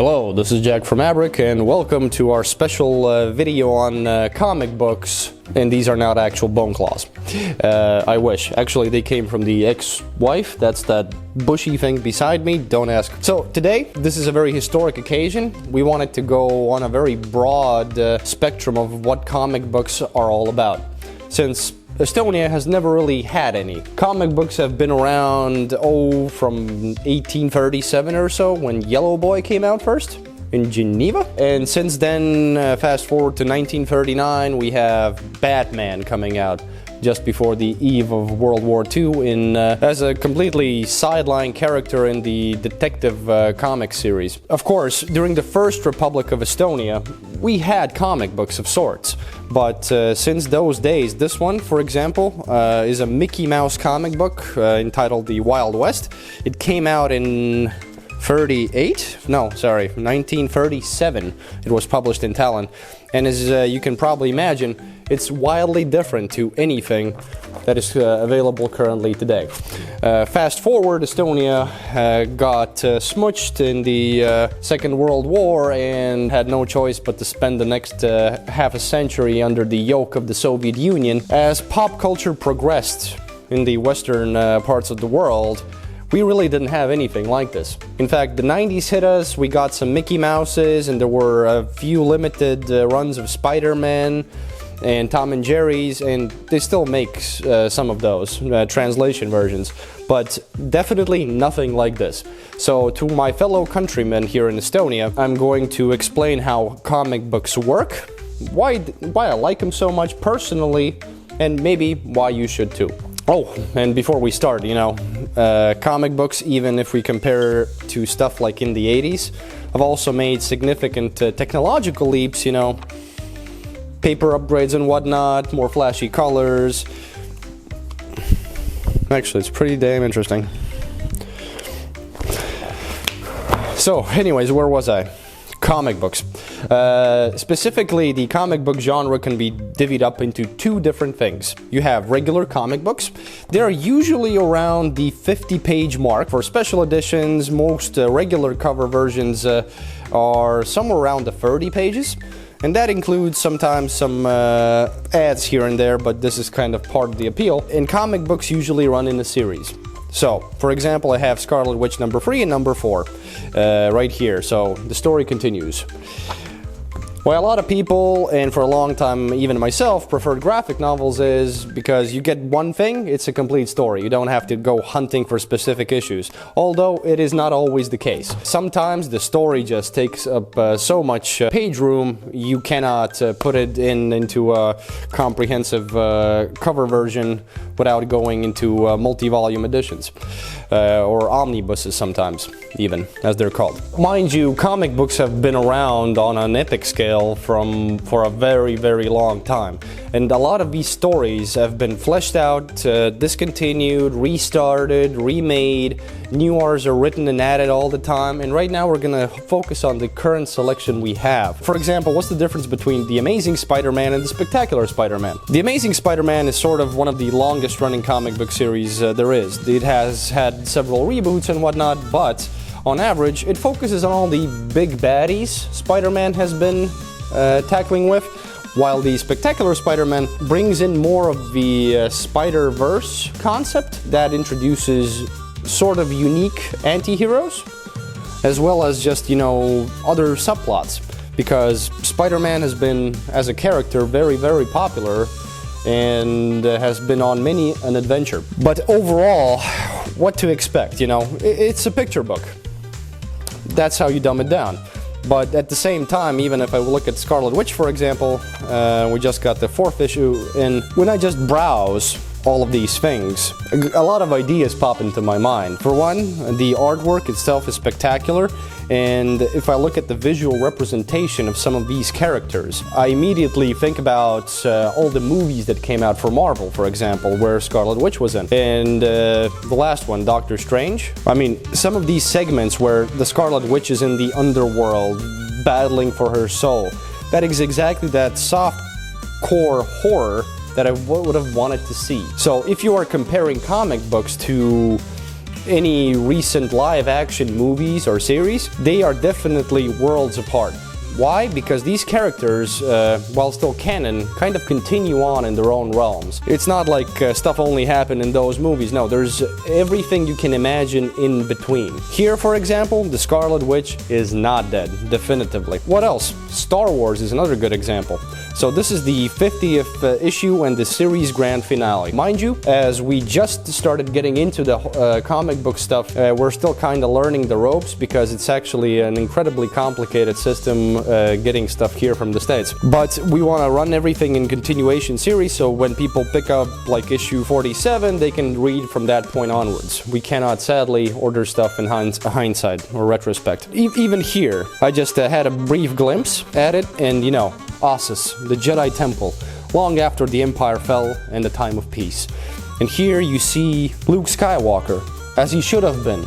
Hello, this is Jack from MABRIK and welcome to our special video on comic books. And these are not actual bone claws. I wish. Actually, they came from the ex-wife. That's that bushy thing beside me. Don't ask. So today, this is a very historic occasion. We wanted to go on a very broad spectrum of what comic books are all about. Since Estonia has never really had any. Comic books have been around, from 1837 or so, when Yellow Boy came out first in Geneva. And since then, fast forward to 1939, we have Batman coming out just before the eve of World War II as a completely sideline character in the detective comic series. Of course, during the First Republic of Estonia, we had comic books of sorts. But since those days, this one, for example, is a Mickey Mouse comic book entitled The Wild West. It came out in 1937. It was published in Tallinn. And as you can probably imagine, it's wildly different to anything that is available currently today. Fast forward, Estonia got smushed in the Second World War and had no choice but to spend the next half a century under the yoke of the Soviet Union. As pop culture progressed in the western parts of the world, we really didn't have anything like this. In fact, the 90s hit us, we got some Mickey Mouses, and there were a few limited runs of Spider-Man and Tom and Jerry's, and they still make some of those translation versions, but definitely nothing like this. So to my fellow countrymen here in Estonia, I'm going to explain how comic books work, why I like them so much personally, and maybe why you should too. Oh, and before we start, comic books, even if we compare to stuff like in the 80s, have also made significant technological leaps, paper upgrades and whatnot, more flashy colors. Actually, it's pretty damn interesting. So, anyways, where was I? Comic books. Specifically, the comic book genre can be divvied up into two different things. You have regular comic books. They're usually around the 50-page mark. For special editions, most regular cover versions are somewhere around the 30 pages. And that includes sometimes some ads here and there, but this is kind of part of the appeal. And comic books usually run in a series. So, for example, I have Scarlet Witch number 3 and number 4 right here. So, the story continues. Well, a lot of people, and for a long time even myself, preferred graphic novels is because you get one thing, it's a complete story. You don't have to go hunting for specific issues, although it is not always the case. Sometimes the story just takes up so much page room, you cannot put it into a comprehensive cover version without going into multi-volume editions, or omnibuses sometimes, even, as they're called. Mind you, comic books have been around on an epic scale for a very, very long time. And a lot of these stories have been fleshed out, discontinued, restarted, remade. New arcs are written and added all the time, and right now we're gonna focus on the current selection we have. For example, what's the difference between The Amazing Spider-Man and The Spectacular Spider-Man? The Amazing Spider-Man is sort of one of the longest running comic book series there is. It has had several reboots and whatnot, but on average, it focuses on all the big baddies Spider-Man has been tackling with, while the Spectacular Spider-Man brings in more of the Spider-Verse concept that introduces sort of unique anti-heroes, as well as just, other subplots, because Spider-Man has been, as a character, very, very popular and has been on many an adventure. But overall, what to expect, it's a picture book. That's how you dumb it down. But at the same time, even if I look at Scarlet Witch, for example, we just got the 4th issue, and when I just browse all of these things, a lot of ideas pop into my mind. For one, the artwork itself is spectacular, and if I look at the visual representation of some of these characters, I immediately think about all the movies that came out for Marvel, for example, where Scarlet Witch was in. And the last one, Doctor Strange. I mean, some of these segments where the Scarlet Witch is in the underworld, battling for her soul, that is exactly that soft core horror that I would have wanted to see. So if you are comparing comic books to any recent live-action movies or series, they are definitely worlds apart. Why? Because these characters, while still canon, kind of continue on in their own realms. It's not like stuff only happened in those movies. No, there's everything you can imagine in between. Here, for example, the Scarlet Witch is not dead, definitively. What else? Star Wars is another good example. So this is the 50th issue and the series grand finale. Mind you, as we just started getting into the comic book stuff, we're still kind of learning the ropes because it's actually an incredibly complicated system getting stuff here from the States. But we want to run everything in continuation series, so when people pick up like issue 47, they can read from that point onwards. We cannot sadly order stuff in hindsight or retrospect. Even here, I just had a brief glimpse at it, and you know, Ossus, the Jedi Temple, long after the Empire fell and the time of peace. And here you see Luke Skywalker, as he should have been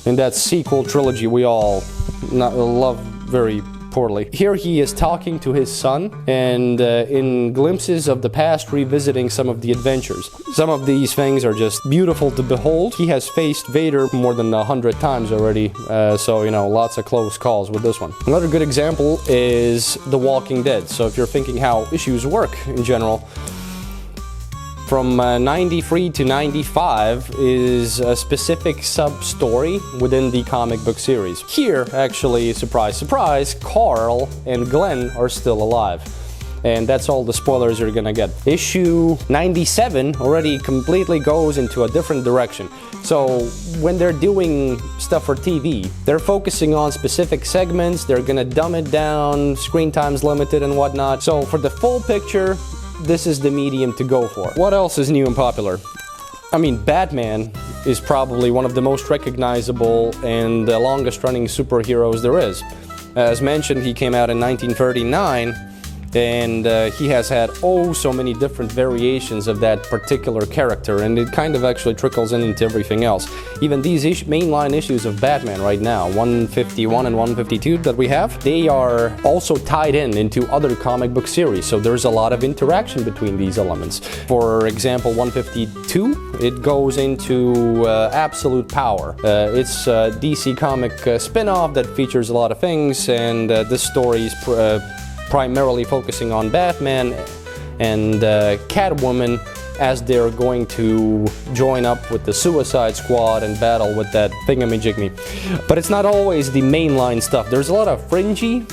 in that sequel trilogy we all love very poorly. Here he is talking to his son, and in glimpses of the past revisiting some of the adventures. Some of these things are just beautiful to behold. He has faced Vader more than 100 times already, so you know, lots of close calls with this one. Another good example is The Walking Dead. So if you're thinking how issues work in general, from 93 to 95 is a specific sub-story within the comic book series. Here, actually, surprise, surprise, Carl and Glenn are still alive. And that's all the spoilers you're gonna get. Issue 97 already completely goes into a different direction. So when they're doing stuff for TV, they're focusing on specific segments, they're gonna dumb it down, screen time's limited and whatnot. So for the full picture, this is the medium to go for. What else is new and popular? I mean, Batman is probably one of the most recognizable and the longest running superheroes there is. As mentioned, he came out in 1939, and he has had oh so many different variations of that particular character, and it kind of actually trickles into everything else. Even these mainline issues of Batman right now, 151 and 152 that we have, they are also tied into other comic book series, so there's a lot of interaction between these elements. For example, 152, it goes into Absolute Power. It's a DC comic spin-off that features a lot of things, and this story is primarily focusing on Batman and Catwoman as they're going to join up with the Suicide Squad and battle with that thingamajiggy. But it's not always the mainline stuff. There's a lot of fringy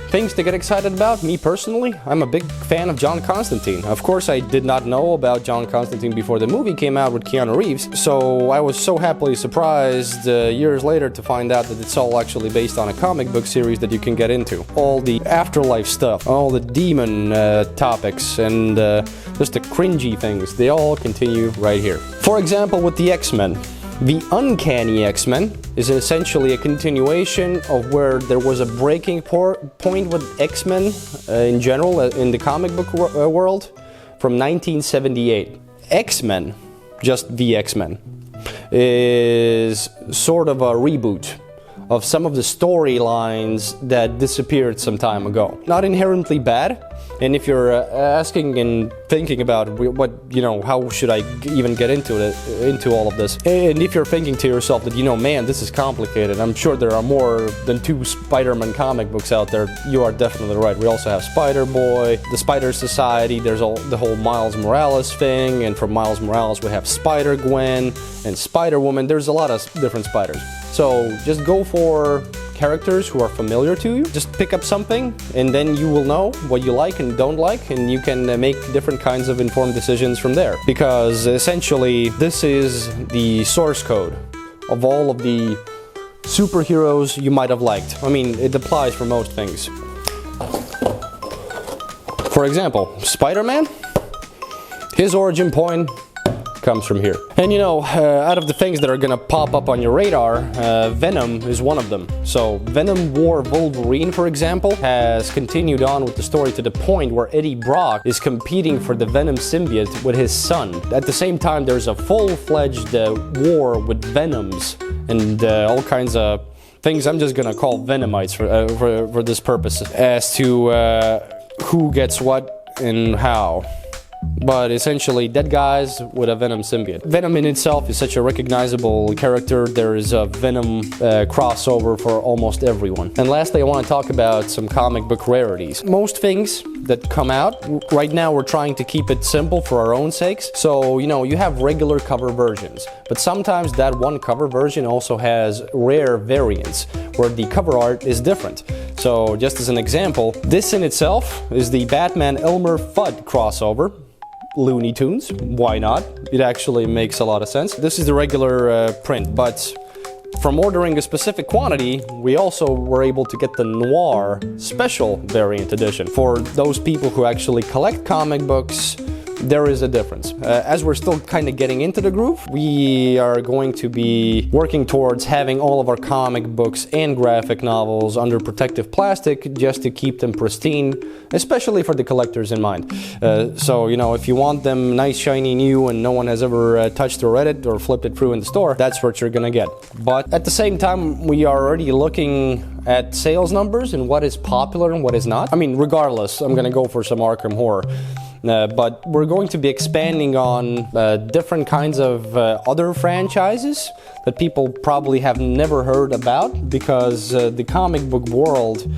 things to get excited about. Me personally, I'm a big fan of John Constantine. Of course, I did not know about John Constantine before the movie came out with Keanu Reeves, so I was so happily surprised years later to find out that it's all actually based on a comic book series that you can get into. All the afterlife stuff, all the demon topics, and just the cringy things, they all continue right here. For example, with the X-Men. The Uncanny X-Men is essentially a continuation of where there was a breaking point with X-Men in general in the comic book world from 1978. X-Men, just the X-Men, is sort of a reboot of some of the storylines that disappeared some time ago. Not inherently bad, and if you're asking and thinking about what, you know, how should I even get into all of this, and if you're thinking to yourself that, you know, man, this is complicated, I'm sure there are more than 2 Spider-Man comic books out there, you are definitely right. We also have Spider-Boy, the Spider Society, there's the whole Miles Morales thing, and from Miles Morales we have Spider-Gwen and Spider-Woman. There's a lot of different spiders. So just go for characters who are familiar to you. Just pick up something, and then you will know what you like and don't like, and you can make different kinds of informed decisions from there. Because essentially, this is the source code of all of the superheroes you might have liked. I mean, it applies for most things. For example, Spider-Man, his origin point comes from here. And you know, out of the things that are gonna pop up on your radar, Venom is one of them. So Venom War Wolverine, for example, has continued on with the story to the point where Eddie Brock is competing for the Venom symbiote with his son. At the same time, there's a full-fledged war with Venoms and all kinds of things I'm just gonna call Venomites for this purpose, as to who gets what and how. but essentially dead guys with a Venom symbiote. Venom in itself is such a recognizable character. There is a Venom crossover for almost everyone. And lastly, I want to talk about some comic book rarities. Most things that come out, right now we're trying to keep it simple for our own sakes. So, you know, you have regular cover versions, but sometimes that one cover version also has rare variants where the cover art is different. So, just as an example, this in itself is the Batman Elmer Fudd crossover. Looney Tunes, why not? It actually makes a lot of sense. This is the regular print, but from ordering a specific quantity, we also were able to get the Noir Special Variant Edition. For those people who actually collect comic books, there is a difference. As we're still kind of getting into the groove, we are going to be working towards having all of our comic books and graphic novels under protective plastic just to keep them pristine, especially for the collectors in mind. So, you know, if you want them nice, shiny, new, and no one has ever touched or read it or flipped it through in the store, that's what you're gonna get. But at the same time, we are already looking at sales numbers and what is popular and what is not. I mean, regardless, I'm gonna go for some Arkham Horror. But we're going to be expanding on different kinds of other franchises that people probably have never heard about, because the comic book world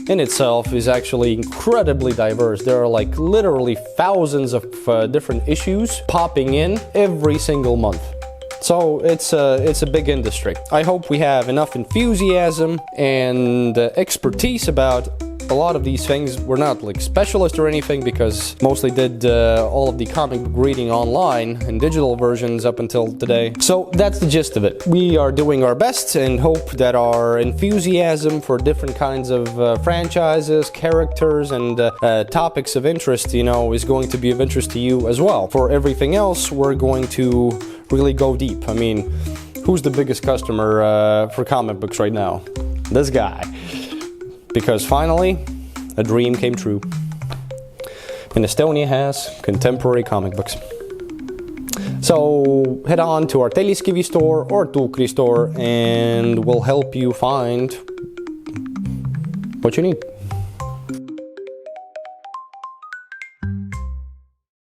in itself is actually incredibly diverse. There are like literally thousands of different issues popping in every single month. So it's a big industry. I hope we have enough enthusiasm and expertise about a lot of these things. We're not like specialists or anything, because mostly did all of the comic book reading online in digital versions up until today. So that's the gist of it. We are doing our best and hope that our enthusiasm for different kinds of franchises, characters, and topics of interest, you know, is going to be of interest to you as well. For everything else, we're going to really go deep. I mean, who's the biggest customer for comic books right now? This guy. Because finally, a dream came true. And Estonia has contemporary comic books. So head on to our Telliskivi store or Tukri store and we'll help you find what you need.